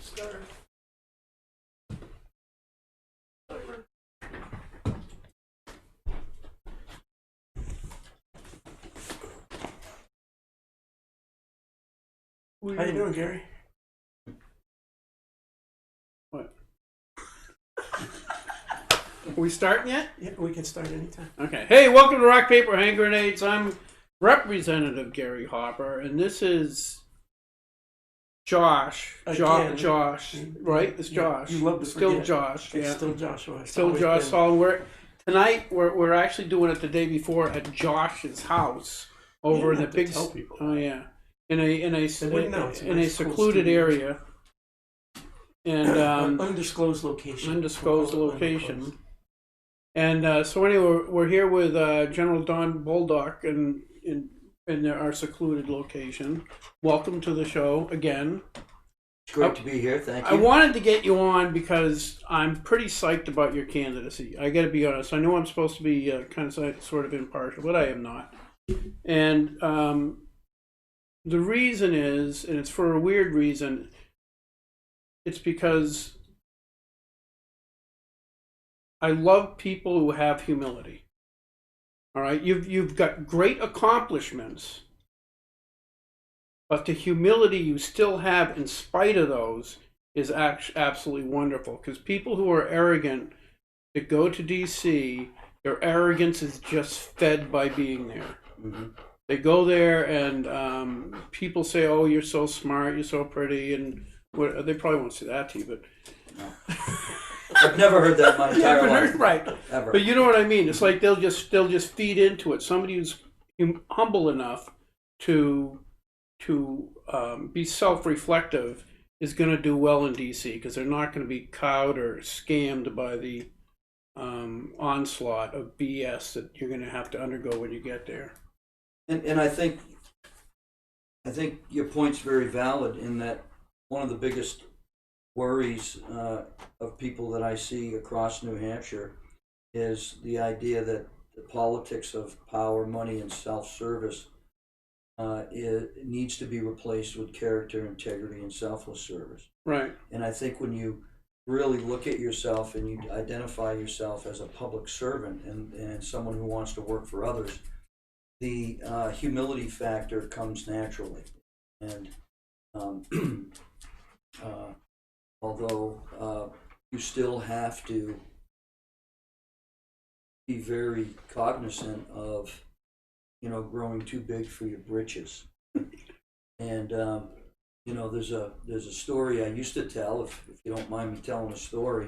Start. How you doing, Gary? What? Are we starting yet? Yeah, we can start anytime. Okay. Hey, welcome to Rock, Paper, Hand Grenades. I'm Representative Gary Hopper, and this is Josh. Josh, right? It's Josh. You love to still forget. Josh. It's Yeah. still Joshua. Still Josh. So tonight we're actually doing it the day before at Josh's house over in the big. Tell people. Oh yeah. In a secluded studio. area. And undisclosed location. And so anyway, we're here with General Don Bolduc in our secluded location. Welcome to the show again. It's great to be here. Thank you. I wanted to get you on because I'm pretty psyched about your candidacy. I got to be honest. I know I'm supposed to be sort of impartial, but I am not. And the reason is, and it's for a weird reason, it's because I love people who have humility. All right, you've got great accomplishments, but the humility you still have in spite of those is absolutely wonderful. Because people who are arrogant that go to DC, their arrogance is just fed by being there. Mm-hmm. They go there and people say, "Oh, you're so smart, you're so pretty," and they probably won't say that to you, but. No. I've never heard that in my entire life. Right. Ever. But you know what I mean. It's like they'll just feed into it. Somebody who's humble enough to be self-reflective is going to do well in DC because they're not going to be cowed or scammed by the onslaught of BS that you're going to have to undergo when you get there. And I think your point's very valid in that one of the biggest worries of people that I see across New Hampshire is the idea that the politics of power, money, and self-service needs to be replaced with character, integrity, and selfless service. Right. And I think when you really look at yourself and you identify yourself as a public servant and someone who wants to work for others, the humility factor comes naturally. And although you still have to be very cognizant of, growing too big for your britches. And there's a story I used to tell, if you don't mind me telling a story.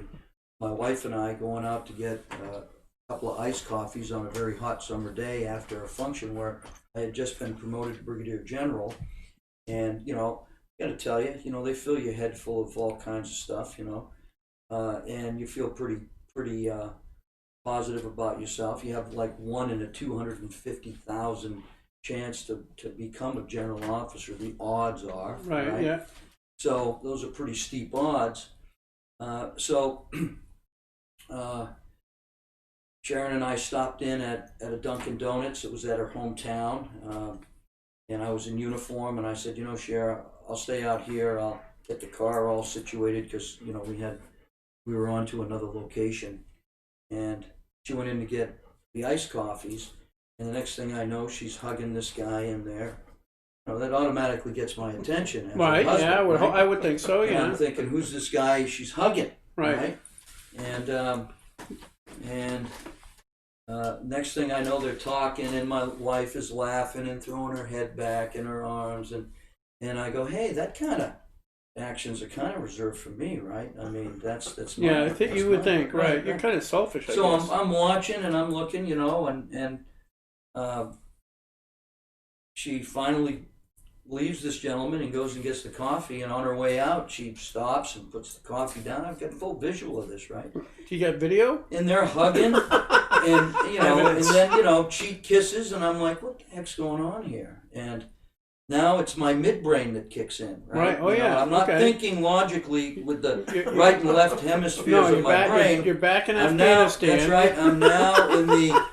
My wife and I going out to get a couple of iced coffees on a very hot summer day after a function where I had just been promoted to brigadier general, and I got to tell you, they fill your head full of all kinds of stuff, and you feel pretty positive about yourself. You have like 1 in a 250,000 chance to become a general officer. The odds are Right. Yeah. So those are pretty steep odds. Sharon and I stopped in at a Dunkin' Donuts. It was at her hometown, and I was in uniform. And I said, Sharon, I'll stay out here. I'll get the car all situated because we were on to another location. And she went in to get the iced coffees, and the next thing I know, she's hugging this guy in there. That automatically gets my attention. Right. Husband, yeah. right? I would think so. And Yeah. I'm thinking, who's this guy she's hugging? Right. And next thing I know, they're talking, and my wife is laughing and throwing her head back in her arms, and I go, hey, that kind of actions are kind of reserved for me, right? I mean, that's my, Yeah, I think you would think, right? You're right. kind of selfish, I So guess. I'm watching and I'm looking, and she finally leaves this gentleman and goes and gets the coffee, and on her way out, she stops and puts the coffee down. I've got full visual of this, right? You got video? And they're hugging, and and then she kisses, and I'm like, what the heck's going on here? And now it's my midbrain that kicks in, right? Oh, yeah. I'm not okay. thinking logically with the right and left hemispheres of my brain. You're back in I'm Afghanistan. now, that's right. I'm now in the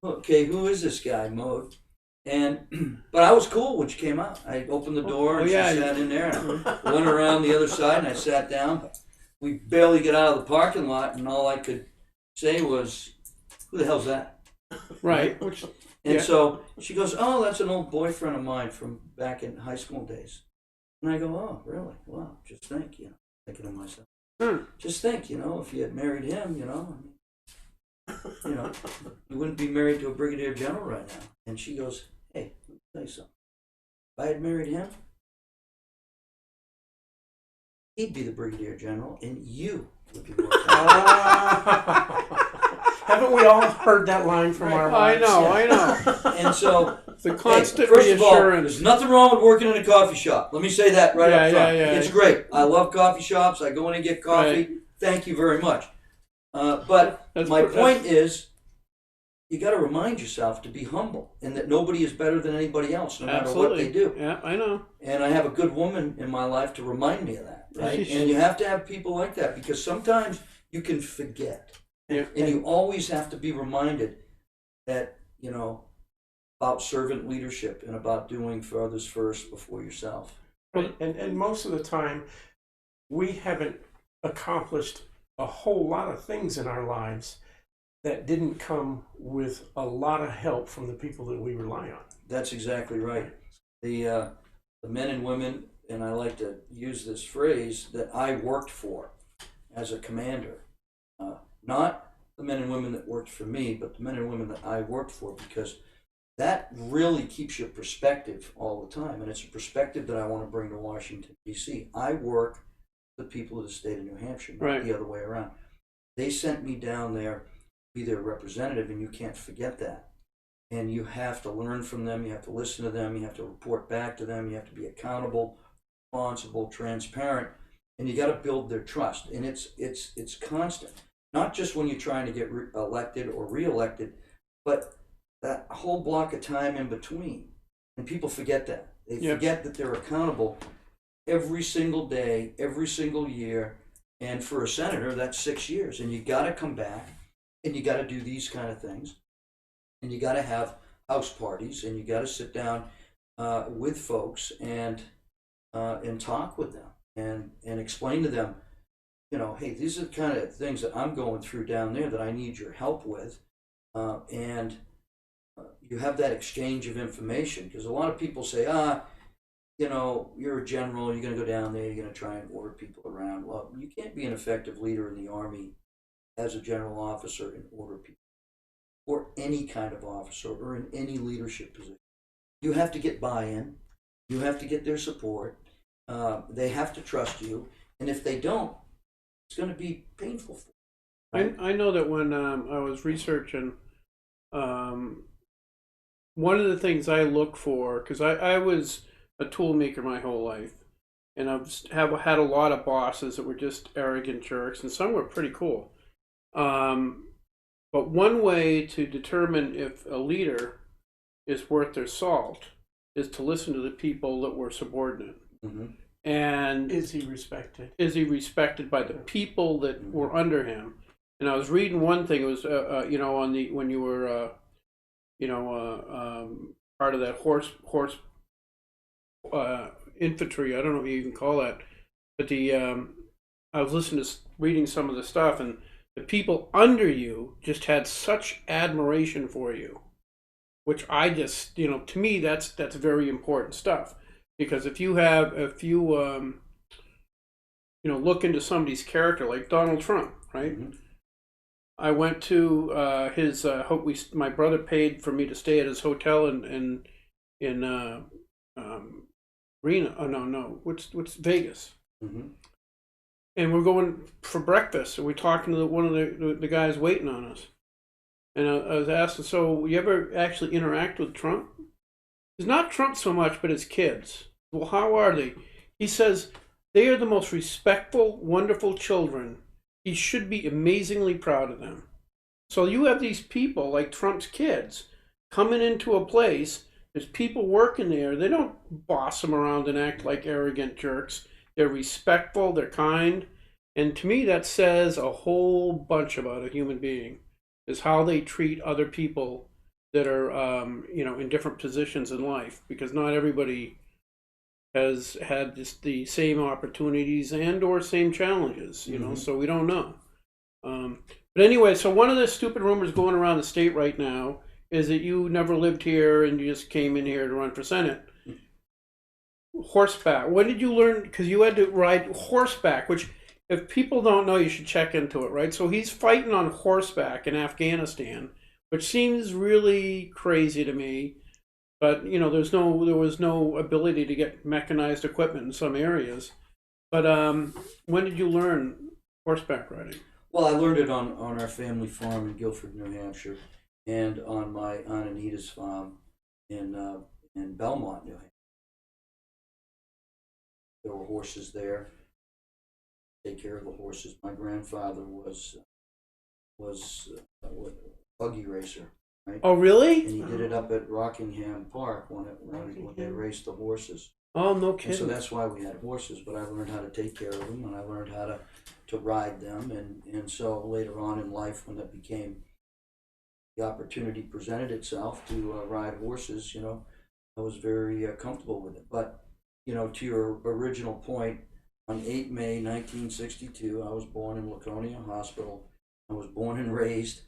okay. Who is this guy mode? And but I was cool when she came out. I opened the door and she sat in there, and I went around the other side and I sat down. We barely get out of the parking lot, and all I could say was, "Who the hell's that?" Right. And so she goes, "Oh, that's an old boyfriend of mine from back in high school days." And I go, "Oh, really? Wow, just think, thinking to myself, just think, if you had married him, you wouldn't be married to a brigadier general right now." And she goes, "Hey, let me tell you something. If I had married him, he'd be the brigadier general, and you would be more Haven't we all heard that line from our wives? I know. And so, The constant first of all, reassurance. there's nothing wrong with working in a coffee shop. Let me say that right up front. Yeah. It's great. I love coffee shops. I go in and get coffee. Right. Thank you very much. But my point is, you got to remind yourself to be humble and that nobody is better than anybody else, no matter what they do. Yeah, I know. And I have a good woman in my life to remind me of that, right? And you have to have people like that, because sometimes you can forget. Yeah. And you always have to be reminded that, about servant leadership and about doing for others first before yourself. Right. And most of the time, we haven't accomplished a whole lot of things in our lives that didn't come with a lot of help from the people that we rely on. That's exactly right. The men and women, and I like to use this phrase, that I worked for as a commander, not the men and women that worked for me, but the men and women that I worked for, because that really keeps your perspective all the time. And it's a perspective that I want to bring to Washington, D.C. I work for the people of the state of New Hampshire, not the other way around. They sent me down there to be their representative, and you can't forget that. And you have to learn from them, you have to listen to them, you have to report back to them, you have to be accountable, responsible, transparent, and you got to build their trust. And it's constant. Not just when you're trying to get elected or re-elected, but that whole block of time in between. And people forget that. They forget that they're accountable every single day, every single year. And for a senator, that's 6 years. And you got to come back, and you got to do these kind of things. And you got to have house parties, and you got to sit down with folks and talk with them and explain to them, hey, these are the kind of things that I'm going through down there that I need your help with. And you have that exchange of information, because a lot of people say, you're a general, you're going to go down there, you're going to try and order people around. Well, you can't be an effective leader in the Army as a general officer and order people, or any kind of officer, or in any leadership position. You have to get buy-in. You have to get their support. They have to trust you. And if they don't, it's going to be painful for them. I know that when I was researching, one of the things I look for, because I was a tool maker my whole life, and I've had a lot of bosses that were just arrogant jerks, and some were pretty cool. But one way to determine if a leader is worth their salt is to listen to the people that were subordinate. Mm-hmm. And is he respected? Is he respected by the people that were under him? And I was reading one thing. It was on the when you were part of that horse infantry. I don't know what you even call that, but I was reading some of the stuff, and the people under you just had such admiration for you, which I just, to me, that's very important stuff. Because if you look into somebody's character, like Donald Trump, right? Mm-hmm. I went to his. My brother paid for me to stay at his hotel in Reno. Oh no, what's Vegas? Mm-hmm. And we're going for breakfast, and we're talking to one of the guys waiting on us. And I was asking, so you ever actually interact with Trump? It's not Trump so much, but his kids. Well, how are they? He says, they are the most respectful, wonderful children. He should be amazingly proud of them. So you have these people, like Trump's kids, coming into a place, there's people working there. They don't boss them around and act like arrogant jerks. They're respectful, they're kind. And to me, that says a whole bunch about a human being, is how they treat other people that are in different positions in life, because not everybody has had the same opportunities and or same challenges, so we don't know. But anyway, so one of the stupid rumors going around the state right now is that you never lived here and you just came in here to run for Senate. Horseback. When did you learn? Because you had to ride horseback, which, if people don't know, you should check into it, right? So he's fighting on horseback in Afghanistan, which seems really crazy to me. But there was no ability to get mechanized equipment in some areas. But when did you learn horseback riding? Well, I learned it on our family farm in Guilford, New Hampshire, and on my Aunt Anita's farm in Belmont, New Hampshire. There were horses there. Take care of the horses. My grandfather was a buggy racer, right? Oh, really? And he did it up at Rockingham Park when they raced the horses. Oh, no And so kidding. that's why we had horses. But I learned how to take care of them, and I learned how to ride them, and so later on in life, when that became the opportunity presented itself to ride horses, I was very comfortable with it. But to your original point, on 8 May 1962, I was born in Laconia Hospital. I was born and raised,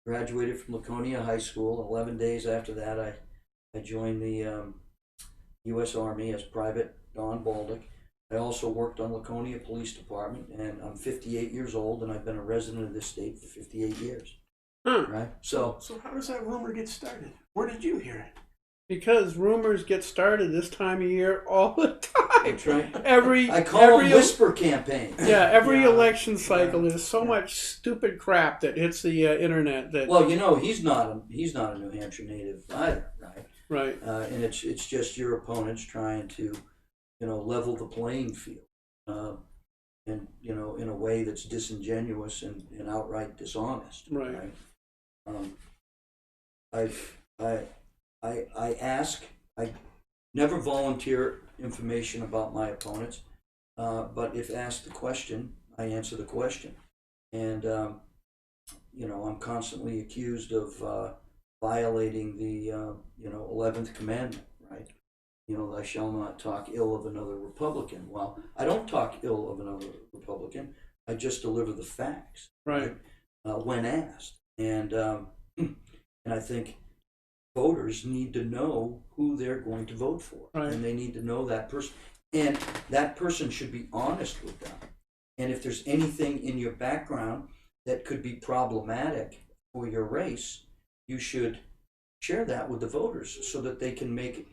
graduated from Laconia High School. 11 days after that, I joined the U.S. Army as Private Don Bolduc. I also worked on Laconia Police Department, and I'm 58 years old, and I've been a resident of this state for 58 years. Huh. Right? So how does that rumor get started? Where did you hear it? Because rumors get started this time of year all the time. that's right. I call them whisper campaigns. Yeah, every Yeah, election cycle, there's so yeah. much stupid crap that hits the internet. That Well, he's not a New Hampshire native either, right? right. And it's just your opponents trying to, level the playing field, and in a way that's disingenuous and outright dishonest. Right. I never volunteer information about my opponents, but if asked the question, I answer the question. And, I'm constantly accused of violating the, 11th commandment, right? I shall not talk ill of another Republican. Well, I don't talk ill of another Republican. I just deliver the facts, Right. when asked. And I think voters need to know who they're going to vote for, Right. and they need to know that person, and that person should be honest with them. And if there's anything in your background that could be problematic for your race, you should share that with the voters so that they can make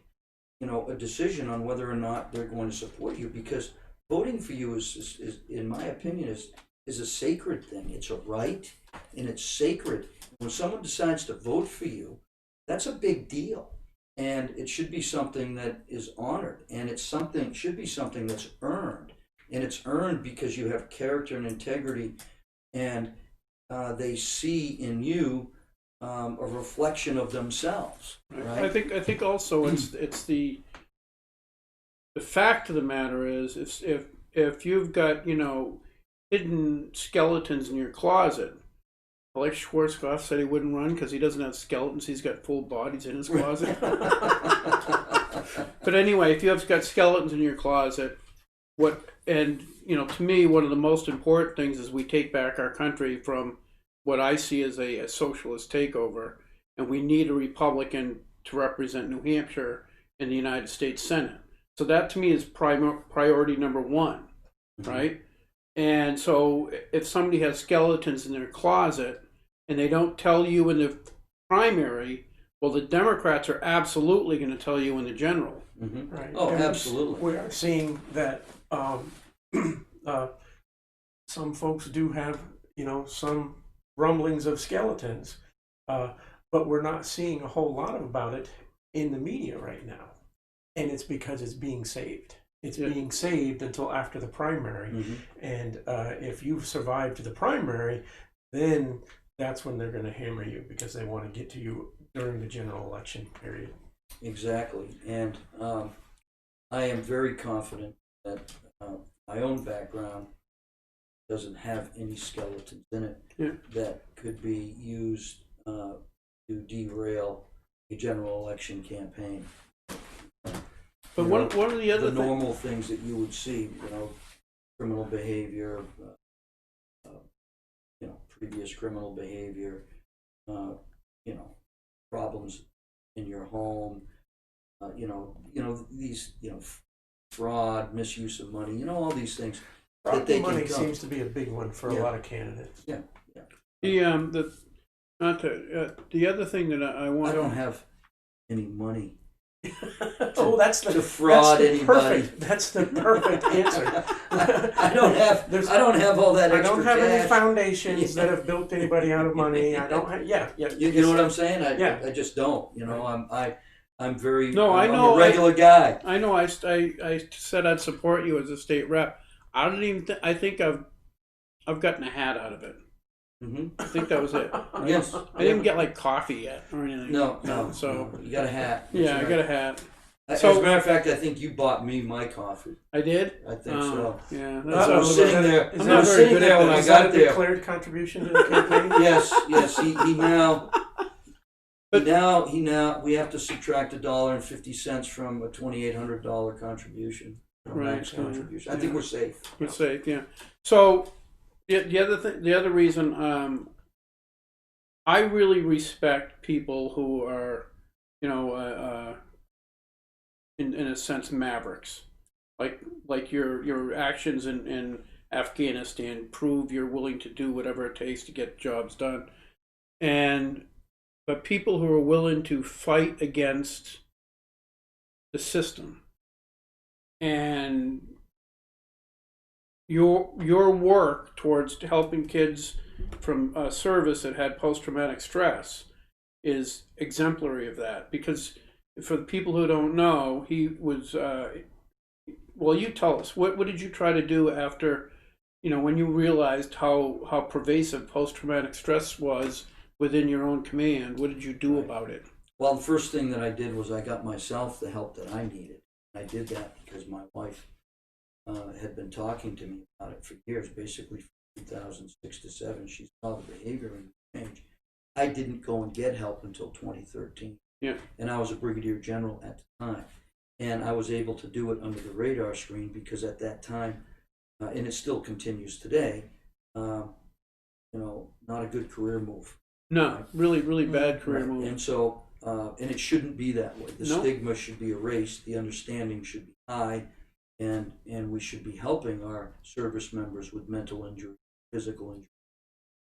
a decision on whether or not they're going to support you, because voting for you is in my opinion is a sacred thing. It's a right, and it's sacred. When someone decides to vote for you, that's a big deal, and it should be something that is honored, and should be something that's earned, and it's earned because you have character and integrity, and they see in you a reflection of themselves. Right? I think also it's the fact of the matter is if you've got hidden skeletons in your closet. Alex Schwarzkopf said he wouldn't run because he doesn't have skeletons. He's got full bodies in his closet. But anyway, if you have got skeletons in your closet, to me, one of the most important things is we take back our country from what I see as a socialist takeover, and we need a Republican to represent New Hampshire in the United States Senate. So that to me is priority number one, right? And so if somebody has skeletons in their closet and they don't tell you in the primary, well, the Democrats are absolutely going to tell you in the general. Mm-hmm. Right. Oh, And absolutely. We are seeing that some folks do have, some rumblings of skeletons, but we're not seeing a whole lot about it in the media right now. And it's because it's being saved. It's being saved until after the primary. Mm-hmm. And if you've survived to the primary, then that's when they're going to hammer you, because they want to get to you during the general election period. Exactly. And I am very confident that my own background doesn't have any skeletons in it that could be used to derail a general election campaign. But You one know, of the other the normal things that you would see, you know, criminal behavior, you know, previous criminal behavior, you know, problems in your home, you know these, you know, fraud, misuse of money, you know, all these things that Property they money can come. seems to be a big one for Yeah. a lot of candidates. Yeah, the not to, the other thing that I want. I don't have any money Oh, that's the to fraud that's the anybody. That's the perfect answer. I don't have all that I extra don't have cash. any foundations Yeah. that have built anybody out of money. I don't have. Yeah. You know what I'm saying? Yeah. I just don't. You know, I'm very. No, I I'm know, a regular guy. I know. I said I'd support you as a state rep. I didn't even. I think I've gotten a hat out of it. Mm-hmm. I think that was it. Yes. I didn't get like coffee yet or anything. No. So You got a hat. yeah, That's I right. got a hat. As So- a matter of fact, I think you bought me my coffee. I did. I think so. Yeah. I was sitting there. Is I'm that- not I was very sitting good there at when that. I Is that got a there. declared contribution to the campaign? Yes. He now. But- He now. We have to subtract $1.50 from a $2,800 contribution. Right, Max yeah, contribution. I yeah. think we're safe. We're safe. Yeah. So the other reason I really respect people who are, you know, in a sense mavericks, like your actions in Afghanistan prove you're willing to do whatever it takes to get jobs done, but people who are willing to fight against the system and your work towards helping kids from service that had post-traumatic stress is exemplary of that. Because for the people who don't know, he was well, you tell us, what did you try to do after, you know, when you realized how pervasive post-traumatic stress was within your own command? What did you do Right. about it? Well, the first thing that I did was I got myself the help that I needed. I did that because my wife had been talking to me about it for years, basically from 2006 to 7. She saw the behavior and change. I didn't go and get help until 2013. Yeah. And I was a brigadier general at the time. And I was able to do it under the radar screen because at that time, and it still continues today, you know, not a good career move. No, really bad career Right. move. And so, and it shouldn't be that way. The No. stigma should be erased. The understanding should be high, and we should be helping our service members with mental injury, physical injury,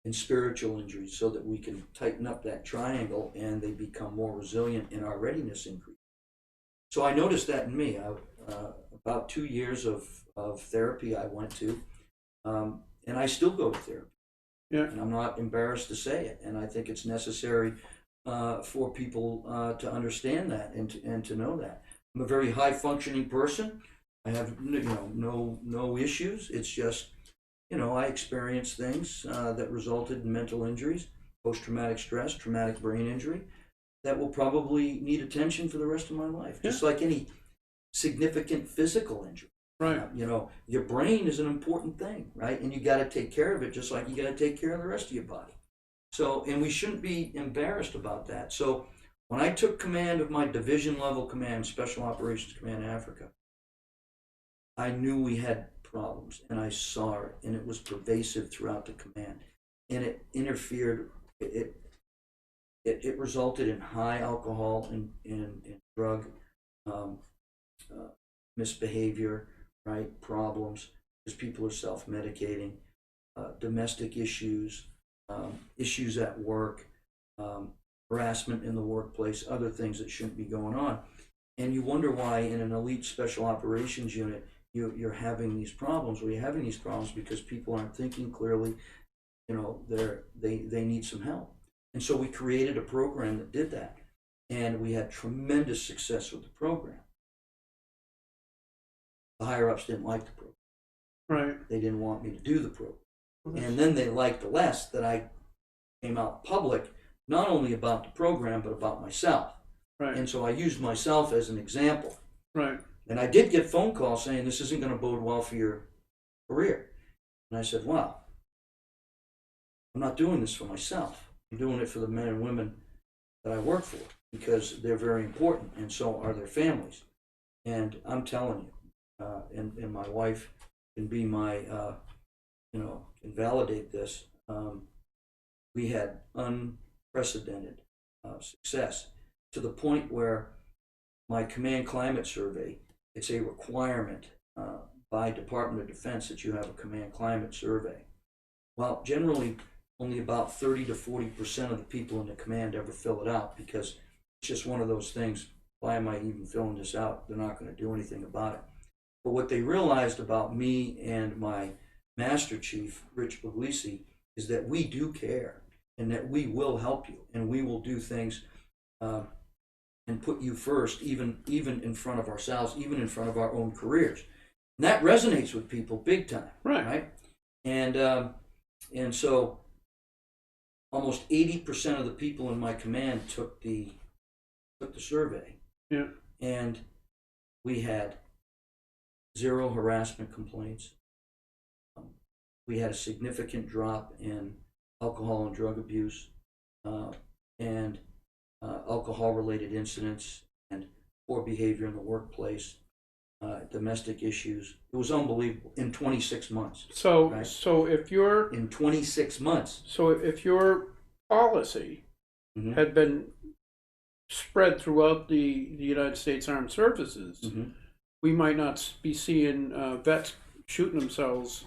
and spiritual injuries, so that we can tighten up that triangle and they become more resilient and our readiness increase. So I noticed that in me. About 2 years of therapy I went to, and I still go to therapy. Yeah. And I'm not embarrassed to say it. And I think it's necessary for people to understand that and to know that. I'm a very high functioning person. I have no issues. It's just, you know, I experienced things that resulted in mental injuries, post traumatic stress, traumatic brain injury, that will probably need attention for the rest of my life. Yeah. Just like any significant physical injury. Right. You know, your brain is an important thing, right? And you got to take care of it just like you got to take care of the rest of your body. So, and we shouldn't be embarrassed about that. So, when I took command of my division level command, Special Operations Command Africa, I knew we had problems, and I saw it, and it was pervasive throughout the command, and it interfered. It resulted in high alcohol and drug misbehavior, right? Problems because people are self-medicating, domestic issues, issues at work, harassment in the workplace, other things that shouldn't be going on. And you wonder why in an elite special operations unit you're having these problems. Well, you're having these problems because people aren't thinking clearly. You know, they need some help. And so we created a program that did that. And we had tremendous success with the program. The higher-ups didn't like the program. Right. They didn't want me to do the program. And then they liked less that I came out public, not only about the program, but about myself. Right. And so I used myself as an example. Right. And I did get phone calls saying, this isn't going to bode well for your career. And I said, well, I'm not doing this for myself. I'm doing it for the men and women that I work for, because they're very important, and so are their families. And I'm telling you, and my wife can be my, can validate this. We had unprecedented success, to the point where my command climate survey, it's a requirement by Department of Defense that you have a command climate survey. Well, generally, only about 30 to 40% of the people in the command ever fill it out, because it's just one of those things. Why am I even filling this out? They're not going to do anything about it. But what they realized about me and my Master Chief, Rich Puglisi, is that we do care, and that we will help you, and we will do things and put you first, even in front of ourselves, even in front of our own careers. And that resonates with people big time, right? And so almost 80% of the people in my command took the survey. Yeah. And we had 0 harassment complaints. We had a significant drop in alcohol and drug abuse, and alcohol-related incidents, and poor behavior in the workplace, domestic issues. It was unbelievable in 26 months. So, right? so if your In 26 months. so if your policy Mm-hmm. had been spread throughout the United States Armed Services, Mm-hmm. we might not be seeing vets shooting themselves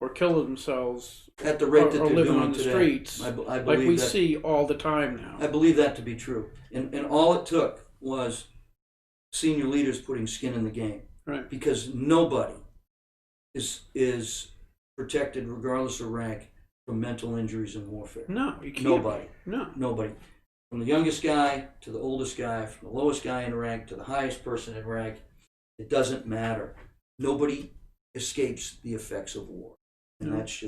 or killing themselves At the rate that or they're living doing on the today. streets, I like believe we that, see all the time now. I believe that to be true. And all it took was senior leaders putting skin in the game. Right. Because nobody is protected, regardless of rank, from mental injuries in warfare. No, you can't. Nobody. No. Nobody. From the youngest guy to the oldest guy, from the lowest guy in rank to the highest person in rank, it doesn't matter. Nobody escapes the effects of war. And No. that's a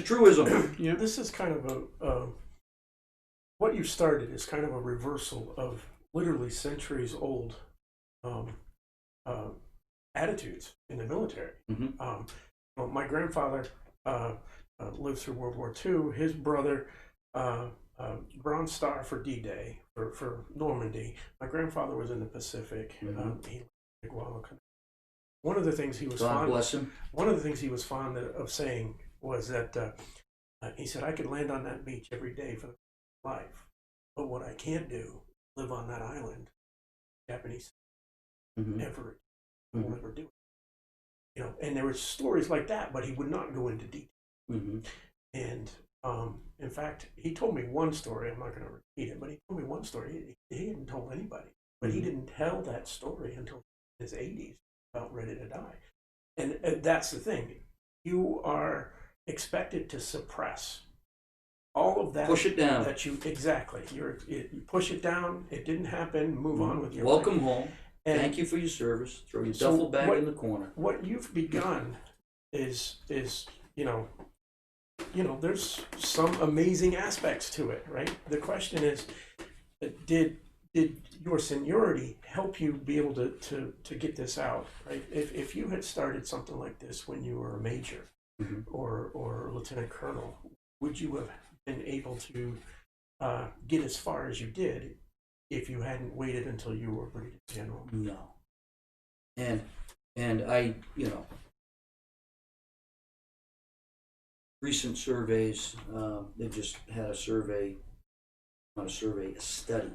truism. Yeah. This is kind of what you started is kind of a reversal of literally centuries old attitudes in the military. Mm-hmm. Well, my grandfather lived through World War II. His brother, Bronze Star for D-Day, for Normandy. My grandfather was in the Pacific. Mm-hmm. He lived in Guadalcanal. One of the things he was God bless him. One of the things he was fond of saying was that he said, "I could land on that beach every day for the rest of my life, but what I can't do, live on that island, Japanese Mm-hmm. never will never do it." You know, and there were stories like that, but he would not go into detail. Mm-hmm. And in fact, he told me one story. I'm not going to repeat it, but he told me one story. He hadn't told anybody, but he didn't tell that story until his 80s, about ready to die. And that's the thing. You are expected to suppress all of that. Push it down. That you exactly. You push it down. It didn't happen. Move on with your Welcome life. home. And thank you for your service. Throw your so duffel bag what- in the corner. what you've begun is there's some amazing aspects to it, right? The question is, did your seniority help you be able to get this out, right? If you had started something like this when you were a major Mm-hmm. or lieutenant colonel, would you have been able to get as far as you did if you hadn't waited until you were brigadier general? No. And I, recent surveys, they just had a survey, not a survey, a study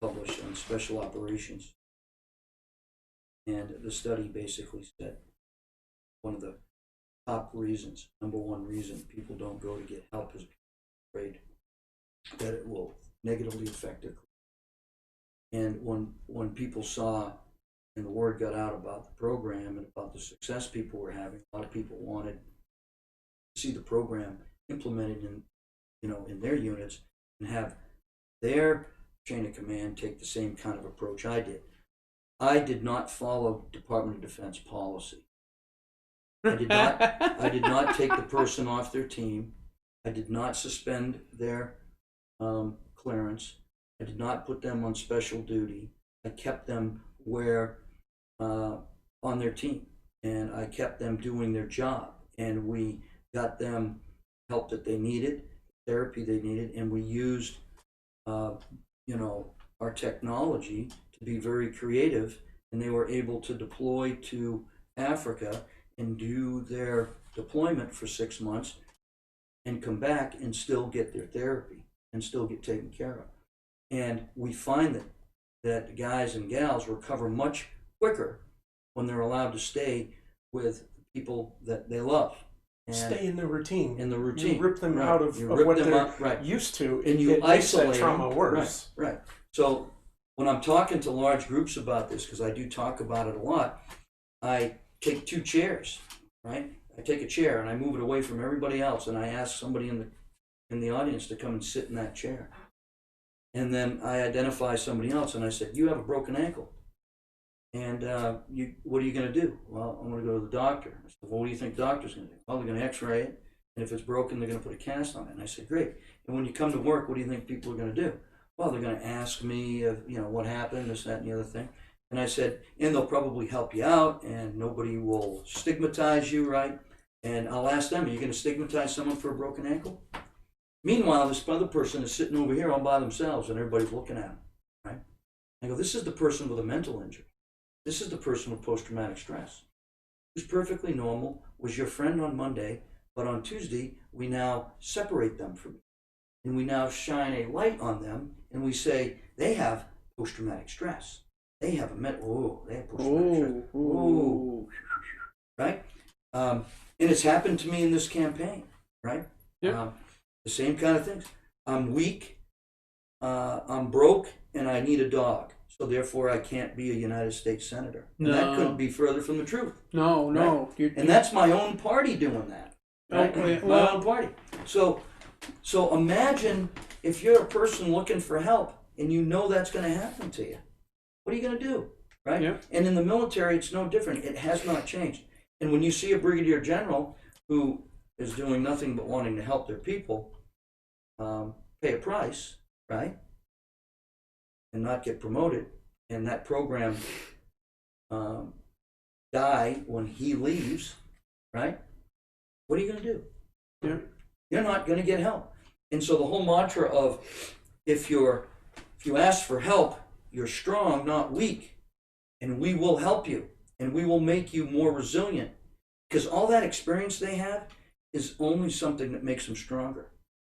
published on special operations. And the study basically said one of the top reasons, number one reason people don't go to get help is afraid that it will negatively affect their career. And when people saw and the word got out about the program and about the success people were having, a lot of people wanted to see the program implemented in their units and have their chain of command take the same kind of approach I did. I did not follow Department of Defense policy. I did not take the person off their team. I did not suspend their clearance. I did not put them on special duty. I kept them on their team, and I kept them doing their job, and we got them help that they needed. therapy they needed, and we used, you know, our technology to be very creative, and they were able to deploy to Africa and do their deployment for 6 months and come back and still get their therapy and still get taken care of. And we find that guys and gals recover much quicker when they're allowed to stay with people that they love. And stay in the routine. in the routine. You rip them Right. out of You of rip what them they're out, right. used to, And you it makes isolate that trauma them. worse. Right. So when I'm talking to large groups about this, because I do talk about it a lot, I take 2 chairs, right? I take a chair and I move it away from everybody else, and I ask somebody in the audience to come and sit in that chair. And then I identify somebody else, and I said, "You have a broken ankle, and what are you going to do?" "Well, I'm going to go to the doctor." I said, "Well, what do you think the doctor's going to do?" "Well, they're going to X-ray it, and if it's broken, they're going to put a cast on it." And I said, "Great. And when you come to work, what do you think people are going to do?" "Well, they're going to ask me, what happened, this, that, and the other thing." And I said, "And they'll probably help you out, and nobody will stigmatize you, right? And I'll ask them, are you going to stigmatize someone for a broken ankle?" Meanwhile, this other person is sitting over here all by themselves, and everybody's looking at them, right? I go, this is the person with a mental injury. This is the person with post-traumatic stress. Who's perfectly normal, was your friend on Monday, but on Tuesday, we now separate them from you. And we now shine a light on them, and we say, they have post-traumatic stress. They have they have post-traumatic stress. Ooh. Right? And it's happened to me in this campaign, right? Yeah. The same kind of things. I'm weak, I'm broke, and I need a dog. So therefore, I can't be a United States Senator. And that couldn't be further from the truth. No. Right? And that's my own party doing that. Right? Okay, My own party. So imagine if you're a person looking for help and you know that's going to happen to you. What are you going to do? Right? Yeah. And in the military, it's no different. It has not changed. And when you see a brigadier general who is doing nothing but wanting to help their people pay a price, right, and not get promoted, and that program die when he leaves, right, what are you going to do? Yeah. You're not going to get help. And so the whole mantra of if you ask for help, you're strong, not weak, and we will help you, and we will make you more resilient, because all that experience they have is only something that makes them stronger,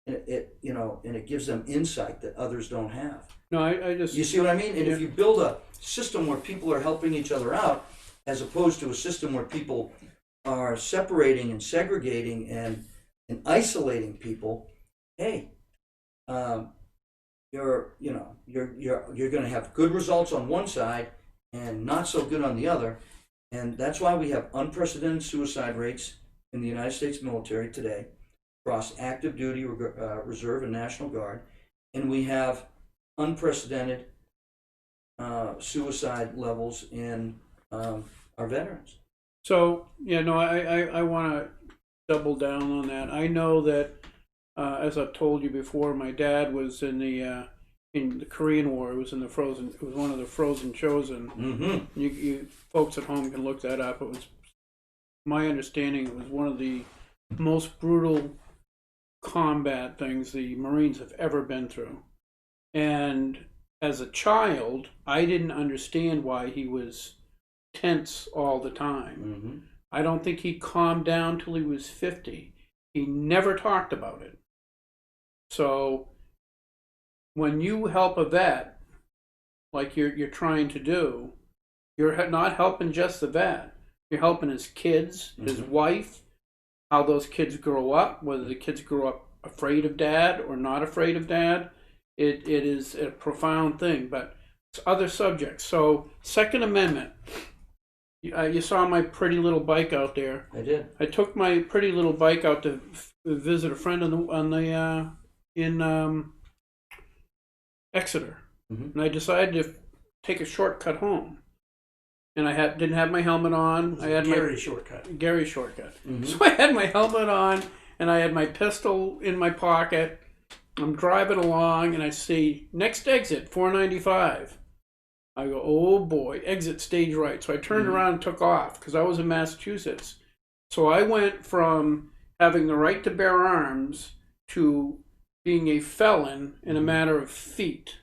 and it gives them insight that others don't have. No, I just. You see what I mean? And if you build a system where people are helping each other out, as opposed to a system where people are separating and segregating and isolating people, hey, you're going to have good results on one side and not so good on the other, and that's why we have unprecedented suicide rates in the United States military today, across active duty, reserve, and National Guard, and we have unprecedented suicide levels in our veterans. So, I want to double down on that. I know that, as I've told you before, my dad was in the Korean War. It was one of the Frozen Chosen. Mm-hmm. You folks at home can look that up. It was my understanding. It was one of the most brutal combat things the Marines have ever been through. And as a child, I didn't understand why he was tense all the time. Mm-hmm. I don't think he calmed down till he was 50. He never talked about it. So when you help a vet, like you're trying to do, you're not helping just the vet. You're helping his kids, his wife, how those kids grow up, whether the kids grow up afraid of dad or not afraid of dad. It is a profound thing, but it's other subjects. So Second Amendment. You saw my pretty little bike out there. I did. I took my pretty little bike out to visit a friend in Exeter, and I decided to take a shortcut home. And I didn't have my helmet on. I had Gary shortcut. Mm-hmm. So I had my helmet on, and I had my pistol in my pocket. I'm driving along, and I see next exit 495. I go, oh boy, exit stage right. So I turned around and took off because I was in Massachusetts. So I went from having the right to bear arms to being a felon in a matter of feet.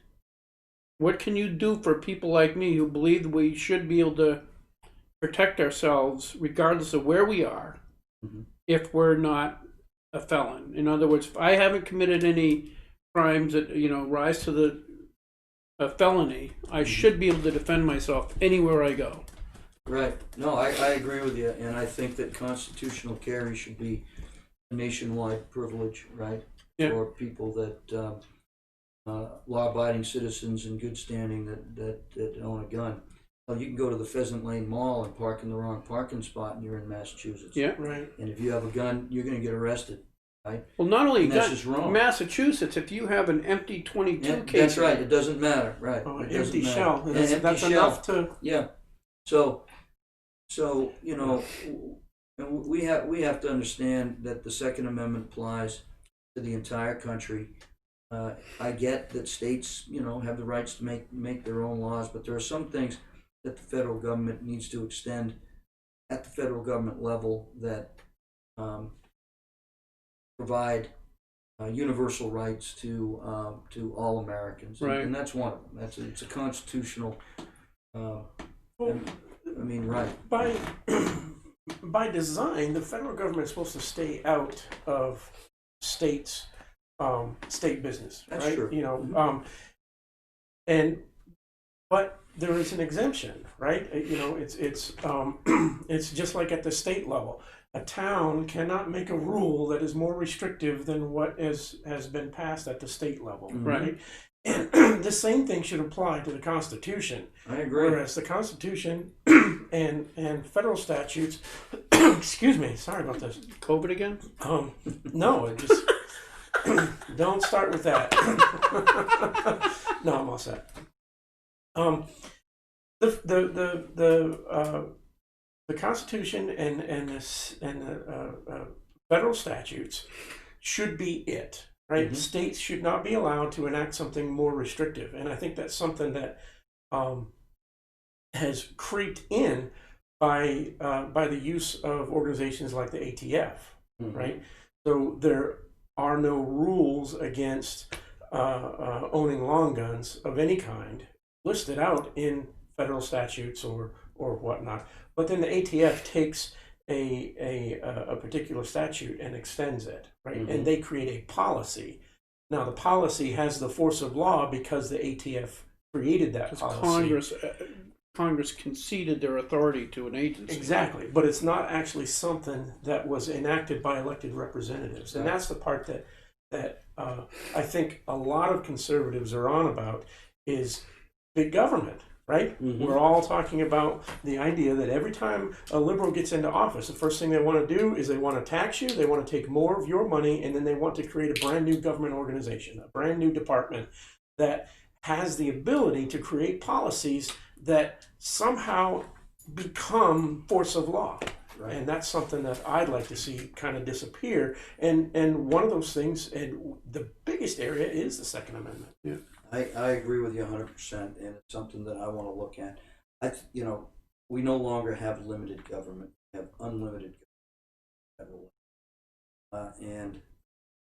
What can you do for people like me who believe we should be able to protect ourselves regardless of where we are if we're not a felon? In other words, if I haven't committed any crimes that rise to the a felony, I should be able to defend myself anywhere I go. Right. No, I agree with you, and I think that constitutional carry should be a nationwide privilege, right? Yeah. For people that law-abiding citizens in good standing that own a gun. Well, you can go to the Pheasant Lane Mall and park in the wrong parking spot, and you're in Massachusetts. Yeah. Right. And if you have a gun, you're going to get arrested, right? Well, not only And that's gun, just wrong. Massachusetts, if you have an empty 22 Yeah, case, that's right. It doesn't matter, right? Oh, It an doesn't empty matter. shell. An That's, empty that's shell. enough to. Yeah. So we have to understand that the Second Amendment applies to the entire country. I get that states, have the rights to make their own laws, but there are some things that the federal government needs to extend at the federal government level that provide universal rights to all Americans, Right. and that's one of them. It's a constitutional. Well, Right. By design, the federal government is supposed to stay out of states' state business, That's right? true. But there is an exemption, right? It's just like at the state level. A town cannot make a rule that is more restrictive than what has been passed at the state level, right? And the same thing should apply to the Constitution. I agree. Whereas the Constitution and federal statutes, excuse me, sorry about this. COVID again? No, it just don't start with that. No, I'm all set. The Constitution and the federal statutes should be it, right? States should not be allowed to enact something more restrictive, and I think that's something that has creeped in by the use of organizations like the ATF, right? So there are no rules against owning long guns of any kind listed out in federal statutes or whatnot. But then the ATF takes a particular statute and extends it, right? And they create a policy. Now the policy has the force of law because the ATF created that policy. Congress conceded their authority to an agency. Exactly, but it's not actually something that was enacted by elected representatives, and that's the part that I think a lot of conservatives are on about is big government. Right? We're all talking about the idea that every time a liberal gets into office, the first thing they want to do is they want to tax you, they want to take more of your money, and then they want to create a brand new government organization, a brand new department that has the ability to create policies that somehow become force of law. Right. And that's something that I'd like to see kind of disappear. And one of those things, and the biggest area, is the Second Amendment. Yeah. I agree with you 100%, and it's something that I want to look at. We no longer have limited government; we have unlimited government. And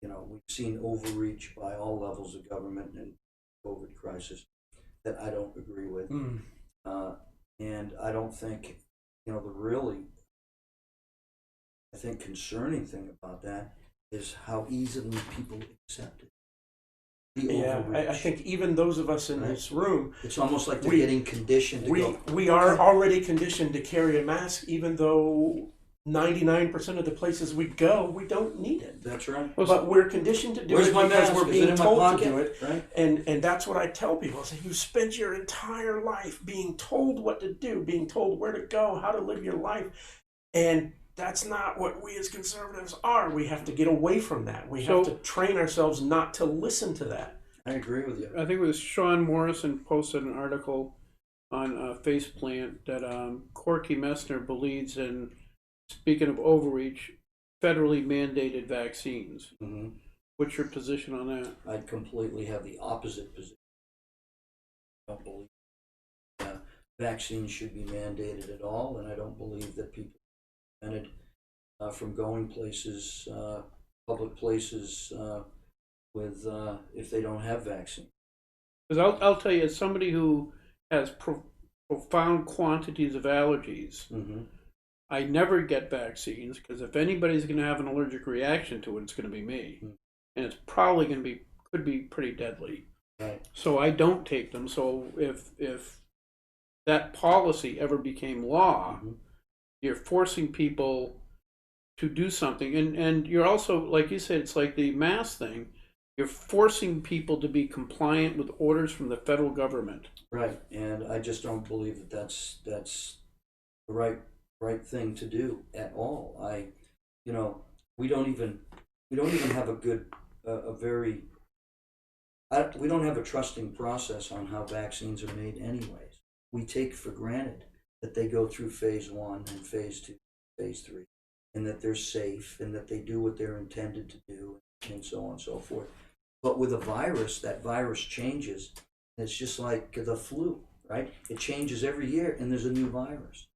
we've seen overreach by all levels of government in the COVID crisis that I don't agree with. And I don't think I think concerning thing about that is how easily people accept it. Yeah, I think even those of us in this room, it's almost like they're getting conditioned to go. We are already conditioned to carry a mask, even though 99% of the places we go, we don't need it. That's right. But we're conditioned to do it because we're being told to do it. Right? And that's what I tell people. I say, you spend your entire life being told what to do, being told where to go, how to live your life. And that's not what we as conservatives are. We have to get away from that. We have to train ourselves not to listen to that. I agree with you. I think it was Sean Morrison posted an article on Faceplant that Corky Messner believes in, speaking of overreach, federally mandated vaccines. What's your position on that? I completely have the opposite position. I don't believe vaccines should be mandated at all, and I don't believe that people are prevented from going places, public places, with if they don't have vaccine. Because I'll tell you, as somebody who has profound quantities of allergies, Mm-hmm. I never get vaccines because if anybody's going to have an allergic reaction to it, it's going to be me, and it's probably going to be could be pretty deadly. Right. So I don't take them. So if that policy ever became law, Mm-hmm. you're forcing people to do something, and you're also, like you said, it's like the mask thing. You're forcing people to be compliant with orders from the federal government. Right, and I just don't believe that that's the right thing to do at all. You know, we don't even have a good a very we don't have a trusting process on how vaccines are made anyways. We take for granted that they go through phase 1 and phase 2, phase 3, and that they're safe and that they do what they're intended to do, and so on and so forth. But with a virus, that virus changes. It's just like the flu, right? It changes every year and there's a new virus,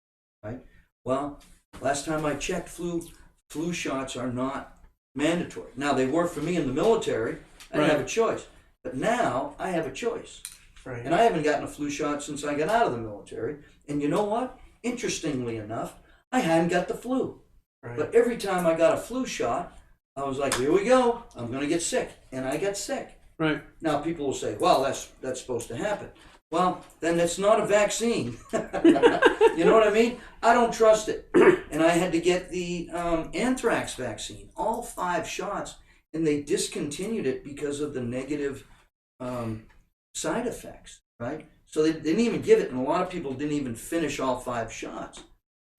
right? Well, last time I checked, flu shots are not mandatory. Now, they were for me in the military. I didn't have a choice. But now I have a choice. Right. And I haven't gotten a flu shot since I got out of the military. And you know what? Interestingly enough, I hadn't got the flu. Right. But every time I got a flu shot, I was like, here we go. I'm going to get sick. And I got sick. Right. Now, people will say, well, that's supposed to happen. Well, then it's not a vaccine. You know what I mean? I don't trust it. And I had to get the anthrax vaccine, all 5 shots, and they discontinued it because of the negative side effects, right? So they didn't even give it, and a lot of people didn't even finish all 5 shots.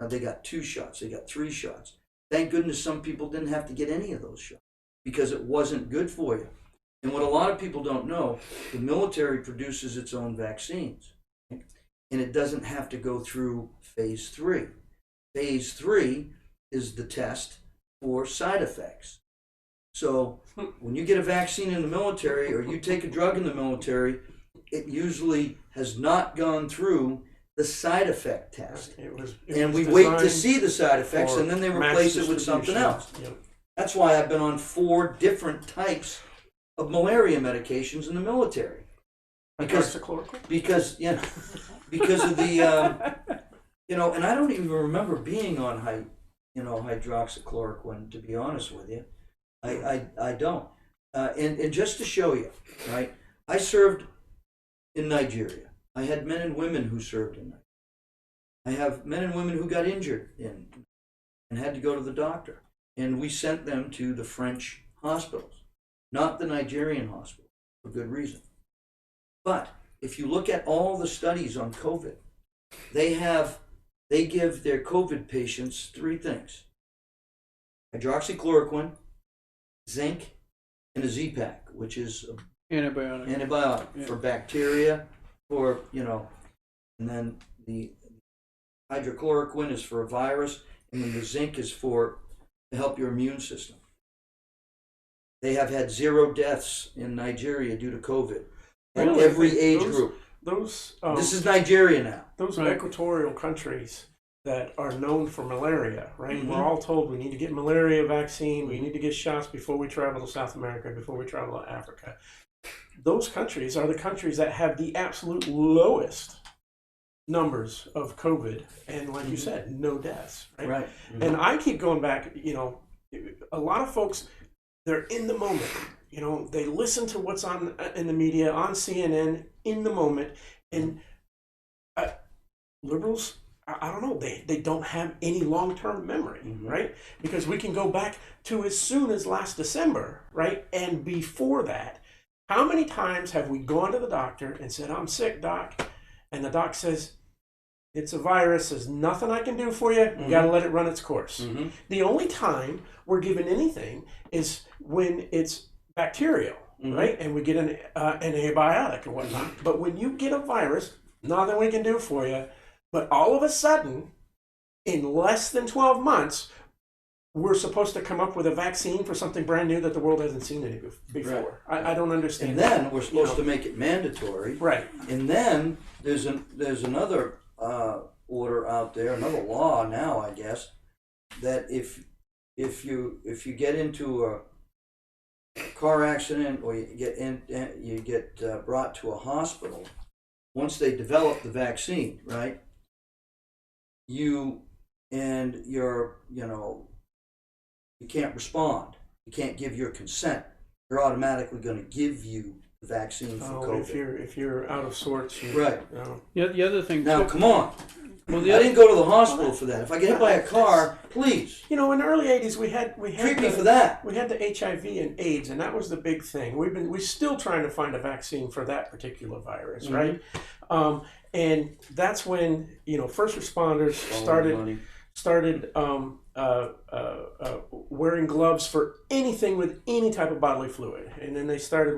They got 2 shots, they got 3 shots. Thank goodness some people didn't have to get any of those shots because it wasn't good for you. And what a lot of people don't know, the military produces its own vaccines, right? And it doesn't have to go through phase 3. Phase 3 is the test for side effects. So when you get a vaccine in the military or you take a drug in the military, it usually has not gone through the side effect test. And we wait to see the side effects and then they replace it with something else. Yep. That's why I've been on 4 different types of malaria medications in the military. Because yeah, because of the you know, and I don't even remember being on hydroxychloroquine, to be honest with you. I don't. And just to show you, right? I served in Nigeria. I had men and women who served in Nigeria. I have men and women who got injured and had to go to the doctor. And we sent them to the French hospitals, not the Nigerian hospital, for good reason. But if you look at all the studies on COVID, they give their COVID patients 3 things: hydroxychloroquine, zinc, and a Z-Pack, which is antibiotic for bacteria, and then the hydrochloroquine is for a virus, and then the zinc is to help your immune system. They have had 0 deaths in Nigeria due to COVID at every age group. This is Nigeria now. Those equatorial countries that are known for malaria, right? Mm-hmm. We're all told we need to get malaria vaccine, we need to get shots before we travel to South America, before we travel to Africa. Those countries are the countries that have the absolute lowest numbers of COVID, and like you said, no deaths, right? Right. Mm-hmm. And I keep going back, a lot of folks, they're in the moment. They listen to what's on in the media, on CNN, in the moment, and liberals, I don't know, they don't have any long-term memory, right? Because we can go back to as soon as last December, right? And before that, how many times have we gone to the doctor and said, I'm sick, doc? And the doc says, it's a virus, there's nothing I can do for you, you gotta let it run its course. The only time we're given anything is when it's bacterial, right? And we get an antibiotic or whatnot. But when you get a virus, nothing we can do for you. But all of a sudden, in less than 12 months, we're supposed to come up with a vaccine for something brand new that the world hasn't seen any before. Right. I don't understand. And then we're supposed to make it mandatory. Right. And then there's another order out there, another law now, I guess, that if you get into car accident or you get brought to a hospital, once they develop the vaccine, right? You can't respond. You can't give your consent. They're automatically going to give you the vaccine for COVID. If you're out of sorts, Right. Yeah, the other thing. Now, too, come on. well, I the other, didn't go to the hospital for that. If I get hit by a car, please in the early '80s, we had treat me for that. We had the HIV and AIDS, and that was the big thing. We're still trying to find a vaccine for that particular virus, right? And that's when first responders started wearing gloves for anything with any type of bodily fluid, and then they started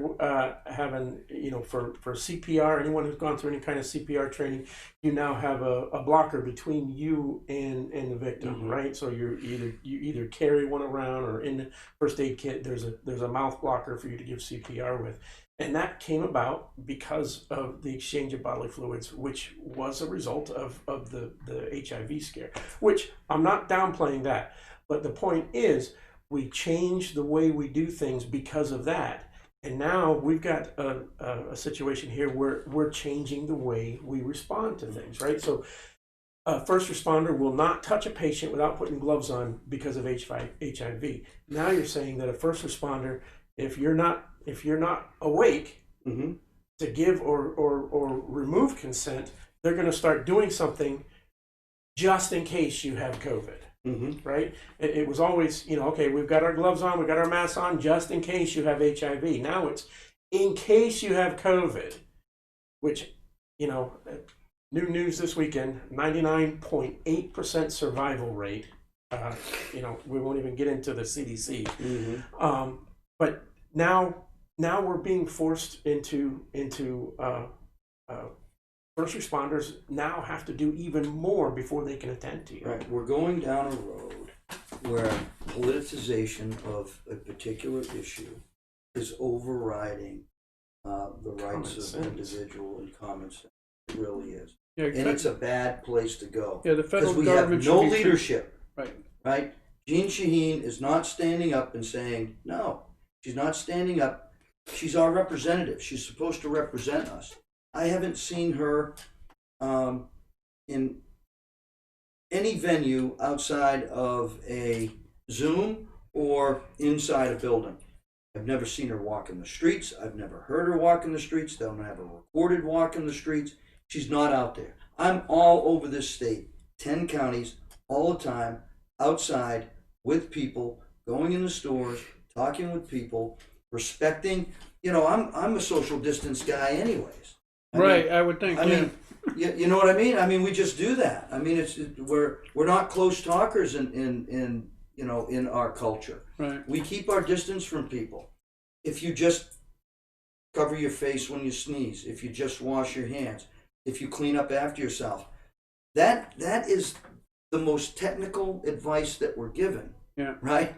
having for CPR. Anyone who's gone through any kind of CPR training, you now have a blocker between you and the victim, right? So you either carry one around, or in the first aid kit there's a mouth blocker for you to give CPR with. And that came about because of the exchange of bodily fluids, which was a result of the HIV scare, which I'm not downplaying that. But the point is, we changed the way we do things because of that. And now we've got a situation here where we're changing the way we respond to things, right? So a first responder will not touch a patient without putting gloves on because of HIV. Now you're saying that a first responder, if you're not awake to give or remove consent, they're going to start doing something just in case you have COVID, right? It was always, okay, we've got our gloves on, we've got our masks on, just in case you have HIV. Now it's in case you have COVID, which, new news this weekend, 99.8% survival rate. We won't even get into the CDC. But now we're being forced into first responders now have to do even more before they can attend to you. Right. We're going down a road where politicization of a particular issue is overriding the rights of individual and common sense. It really is. Yeah, and it's a bad place to go. Yeah, the federal because we government have no should be leadership. Right. Jean Shaheen is not standing up and saying, no, she's not standing up. She's our representative. She's supposed to represent us. I haven't seen her in any venue outside of a Zoom or inside a building. I've never seen her walk in the streets. I've never heard her walk in the streets. They don't have her recorded walk in the streets. She's not out there. I'm all over this state, 10 counties, all the time, outside with people, going in the stores, talking with people, respecting. I'm a social distance guy anyways. I would think. I mean, you know what I mean? I mean, we just do that. I mean, we're not close talkers in our culture. Right. We keep our distance from people. If you just cover your face when you sneeze, if you just wash your hands, if you clean up after yourself, that is the most technical advice that we're given. Yeah. Right?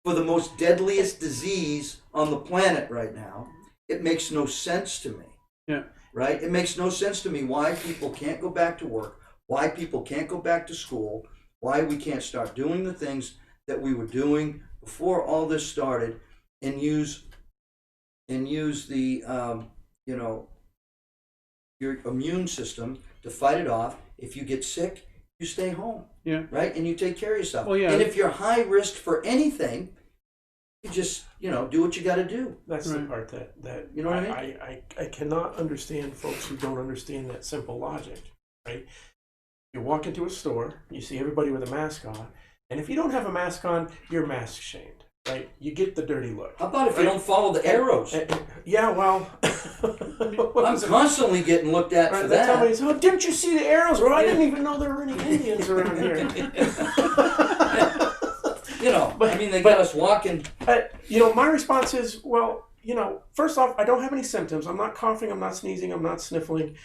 For the most deadliest disease on the planet right now, it makes no sense to me. Yeah. Right? It makes no sense to me why people can't go back to work, why people can't go back to school, why we can't start doing the things that we were doing before all this started, and use the your immune system to fight it off. If you get sick, you stay home. Yeah. Right? And you take care of yourself. Well, yeah. And if you're high risk for anything, you just, do what you got to do. That's the part that you know what I mean? I cannot understand folks who don't understand that simple logic, right? You walk into a store, you see everybody with a mask on, and if you don't have a mask on, you're mask shamed, right? You get the dirty look. How about if you don't follow the arrows? Yeah, well, I'm constantly getting looked at for that. Somebody says, "Oh, didn't you see the arrows?" Well, I didn't even know there were any Indians around here. They got us walking. My response is, well, first off, I don't have any symptoms. I'm not coughing, I'm not sneezing, I'm not sniffling.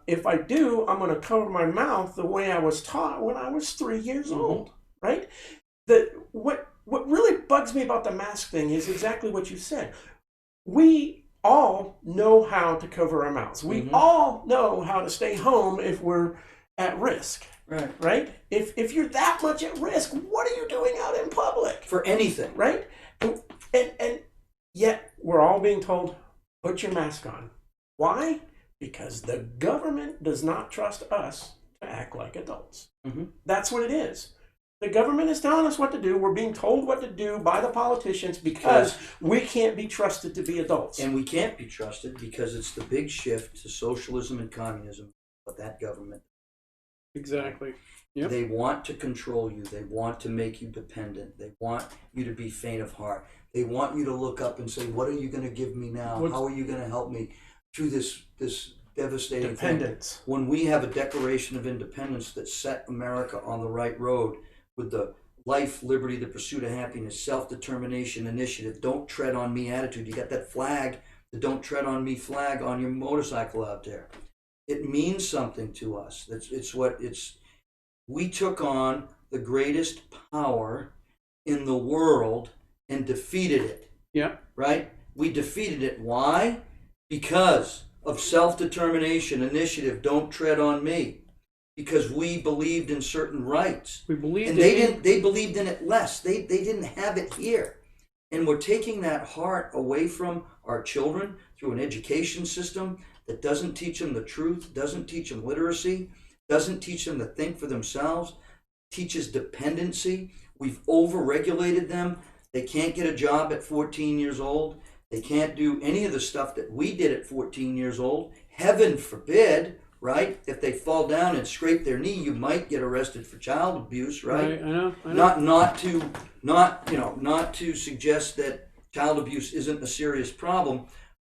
If I do, I'm going to cover my mouth the way I was taught when I was 3 years old, right? What really bugs me about the mask thing is exactly what you said. We all know how to cover our mouths. We all know how to stay home if we're at risk. Right? If you're that much at risk, what are you doing out in public? For anything. Right? And being told, put your mask on. Why? Because the government does not trust us to act like adults. Mm-hmm. That's what it is. The government is telling us what to do. We're being told what to do by the politicians because we can't be trusted to be adults. And we can't be trusted because it's the big shift to socialism and communism, but that government. Exactly. Yep. They want to control you. They want to make you dependent. They want you to be faint of heart. They want you to look up and say, what are you going to give me now? How are you going to help me through this devastating dependence? Thing? When we have a Declaration of Independence that set America on the right road with the life, liberty, the pursuit of happiness, self-determination, initiative, don't tread on me attitude. You got that flag, the don't tread on me flag on your motorcycle out there. It means something to us. We took on the greatest power in the world and defeated it. Yeah. Right? We defeated it. Why? Because of self-determination, initiative, don't tread on me. Because we believed in certain rights. We believed and they believed in it less. They didn't have it here. And we're taking that heart away from our children through an education system that doesn't teach them the truth, doesn't teach them literacy, doesn't teach them to think for themselves, teaches dependency. We've over-regulated them. They can't get a job at 14 years old. They can't do any of the stuff that we did at 14 years old. Heaven forbid, right? If they fall down and scrape their knee, you might get arrested for child abuse, right? I know. Not to suggest that child abuse isn't a serious problem,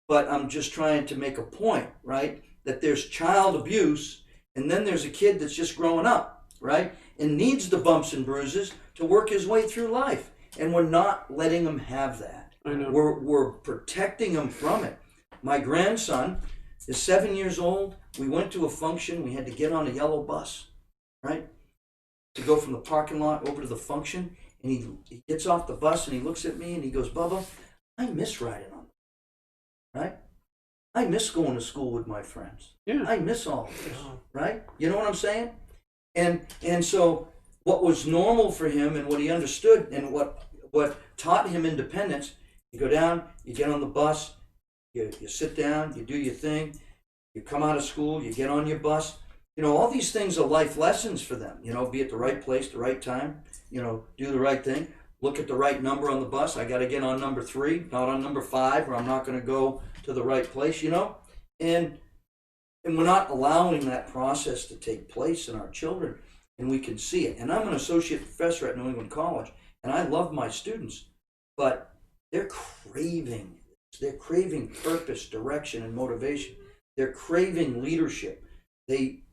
but I'm just trying to make a point, right? That there's child abuse, and then there's a kid that's just growing up, right? And needs the bumps and bruises to work his way through life. And we're not letting them have that. I know. We're protecting them from it. My grandson is 7 years old. We went to a function. We had to get on a yellow bus, right? To go from the parking lot over to the function. And he gets off the bus and he looks at me and he goes, Bubba, I miss riding on the, right? I miss going to school with my friends. Yeah. I miss all of this, right? You know what I'm saying? And so what was normal for him and what he understood and what taught him independence, you go down, you get on the bus, you sit down, you do your thing, you come out of school, you get on your bus. You know, all these things are life lessons for them. You know, be at the right place, the right time, you know, do the right thing, look at the right number on the bus. I got to get on number 3, not on number 5, or I'm not going to go to the right place, you know? And we're not allowing that process to take place in our children, and we can see it. And I'm an associate professor at New England College, and I love my students, but they're craving purpose, direction, and motivation. They're craving leadership. They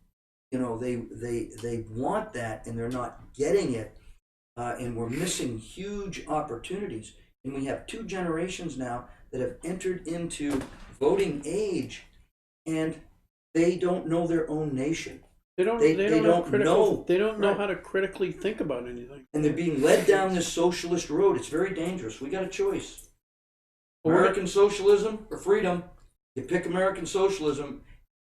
want that, and they're not getting it, and we're missing huge opportunities. And we have 2 generations now that have entered into voting age, and they don't know their own nation. They don't know how to critically think about anything. And they're being led down this socialist road. It's very dangerous. We got a choice. American socialism or freedom. You pick American socialism,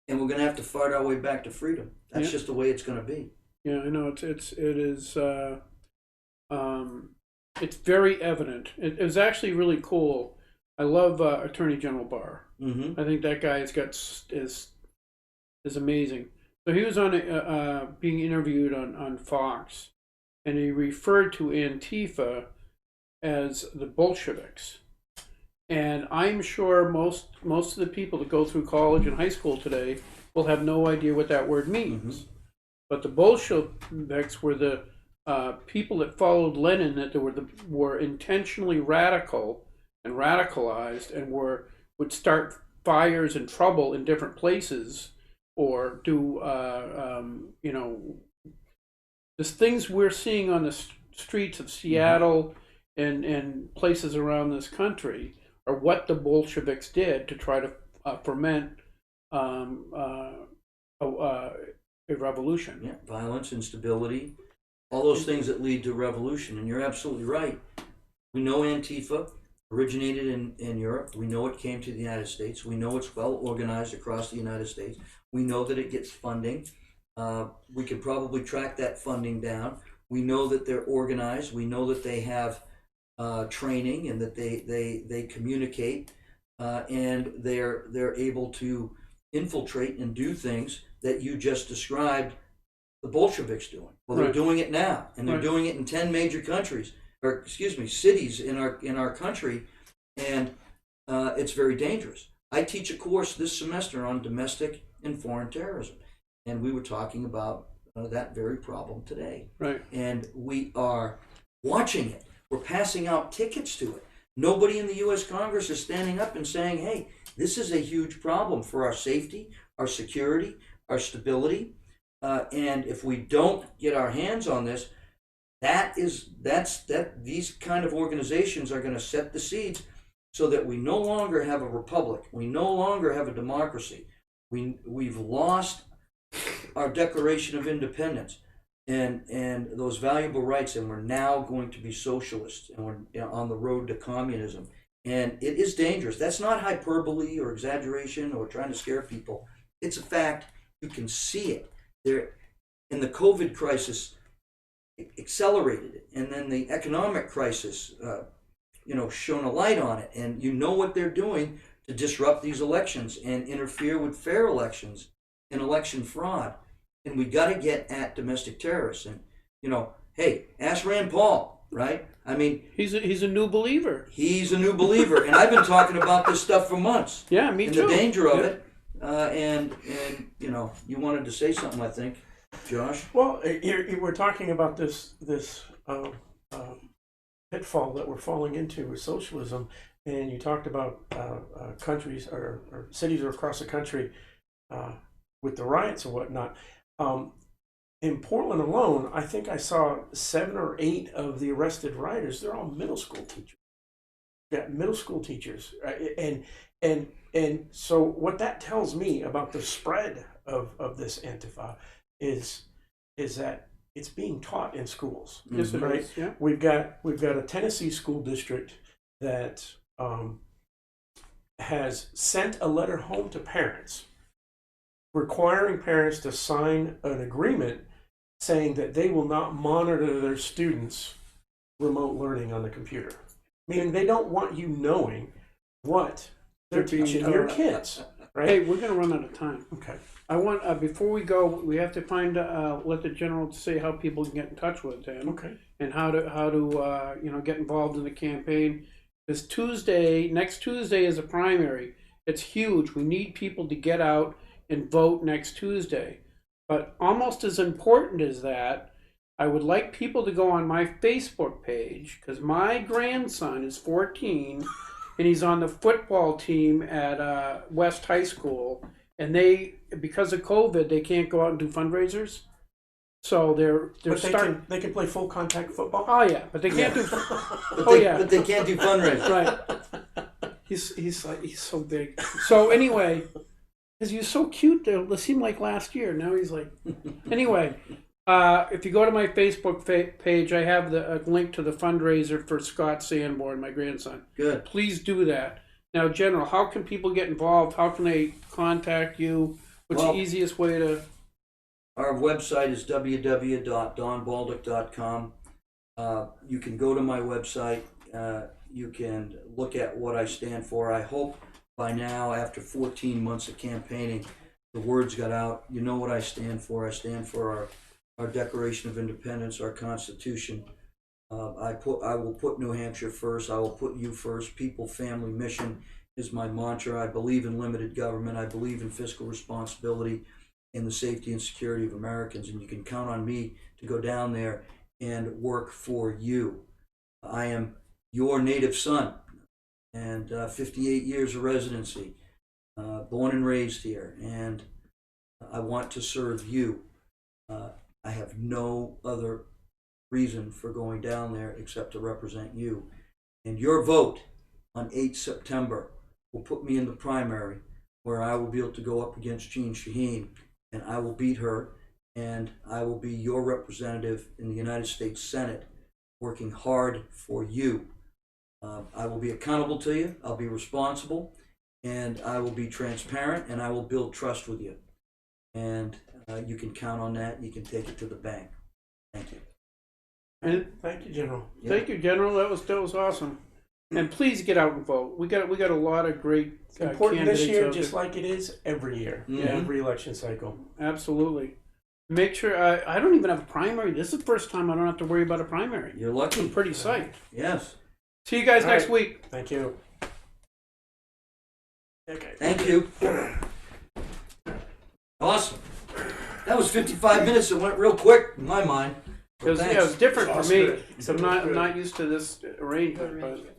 and we're going to have to fight our way back to freedom. That's just the way it's going to be. Yeah, I know. It's very evident. It was actually really cool. I love Attorney General Barr. Mm-hmm. I think that guy is amazing. So he was on being interviewed on Fox, and he referred to Antifa as the Bolsheviks. And I'm sure most of the people that go through college and high school today will have no idea what that word means. Mm-hmm. But the Bolsheviks were the people that followed Lenin, that were intentionally radical and radicalized, and would start fires and trouble in different places, or do there's things we're seeing on the streets of Seattle and places around this country are what the Bolsheviks did to try to ferment a revolution. Yeah, violence, instability, all those things that lead to revolution. And you're absolutely right. We know Antifa originated in Europe. We know it came to the United States. We know it's well organized across the United States. We know that it gets funding. We could probably track that funding down. We know that they're organized. We know that they have training and that they communicate and they're able to infiltrate and do things that you just described the Bolsheviks doing. Well, they're Right. doing it now, and they're Right. doing it in 10 major countries, or excuse me, cities in our country, and it's very dangerous. I teach a course this semester on domestic and foreign terrorism, and we were talking about that very problem today. Right. And we are watching it. We're passing out tickets to it. Nobody in the U.S. Congress is standing up and saying, hey, this is a huge problem for our safety, our security, our stability. And if we don't get our hands on this, these kind of organizations are going to set the seeds so that we no longer have a republic. We no longer have a democracy. We've lost our Declaration of Independence and those valuable rights, and we're now going to be socialists, and we're on the road to communism. And it is dangerous. That's not hyperbole or exaggeration or trying to scare people. It's a fact. You can see it. There, in the COVID crisis, accelerated it, and then the economic crisis, shone a light on it. And you know what they're doing to disrupt these elections and interfere with fair elections and election fraud. And we got to get at domestic terrorists. And hey, ask Rand Paul, right? I mean, He's a new believer. he's a new believer, and I've been talking about this stuff for months. Yeah, me and too. the danger of Yeah. it. And you wanted to say something, I think, Josh. Well, we're talking about this pitfall that we're falling into with socialism, and you talked about countries or cities across the country with the riots and whatnot. In Portland alone, I think I saw 7 or 8 of the arrested rioters. They're all middle school teachers. Yeah, middle school teachers, and so what that tells me about the spread of this Antifa is that it's being taught in schools. Yes, it Right. is. Yeah. We've got a Tennessee school district that has sent a letter home to parents requiring parents to sign an agreement saying that they will not monitor their students' remote learning on the computer. Meaning they don't want you knowing what they're They're being teaching your taught. kids, right? Hey, we're gonna run out of time. Okay. I want before we go, we have to find let the general say how people can get in touch with him Okay. and how to get involved in the campaign. This next Tuesday is a primary. It's huge. We need people to get out and vote next Tuesday. But almost as important as that, I would like people to go on my Facebook page because my grandson is 14 and he's on the football team at West High School. And because of COVID, they can't go out and do fundraisers. So they're But starting. they can play full contact football. Oh yeah, but they can't do. But they can't do fundraising. Right. He's so big. So anyway, because he was so cute, it seemed like last year. Now he's like. Anyway, if you go to my Facebook page, I have a link to the fundraiser for Scott Sanborn, my grandson. Good. Please do that. Now, General, how can people get involved? How can they contact you? What's the easiest way to? Our website is www.donbolduc.com. You can go to my website. You can look at what I stand for. I hope by now, after 14 months of campaigning, the words got out. You know what I stand for. I stand for our Declaration of Independence, our Constitution. I will put New Hampshire first. I will put you first. People, family, mission is my mantra. I believe in limited government. I believe in fiscal responsibility and the safety and security of Americans. And you can count on me to go down there and work for you. I am your native son and 58 years of residency, born and raised here. And I want to serve you. I have no other reason for going down there except to represent you. And your vote on 8 September will put me in the primary where I will be able to go up against Jean Shaheen and I will beat her and I will be your representative in the United States Senate working hard for you. I will be accountable to you, I'll be responsible, and I will be transparent and I will build trust with you. And you can count on that. You can take it to the bank. Thank you. And Thank you, General. thank you, General. That was awesome. And please get out and vote. We got a lot of great It's important candidates this year, out just there. like it is every year, Mhm. every election cycle. Absolutely. Make sure I don't even have a primary. This is the first time I don't have to worry about a primary. You're lucky. I'm pretty psyched. Yes. See you guys All next right. week. Thank you. Okay. Thank you. Awesome. That was 55 minutes. It went real quick in my mind. It was, Thanks. yeah, it was different for It's me. good. I'm not used to this arrangement, but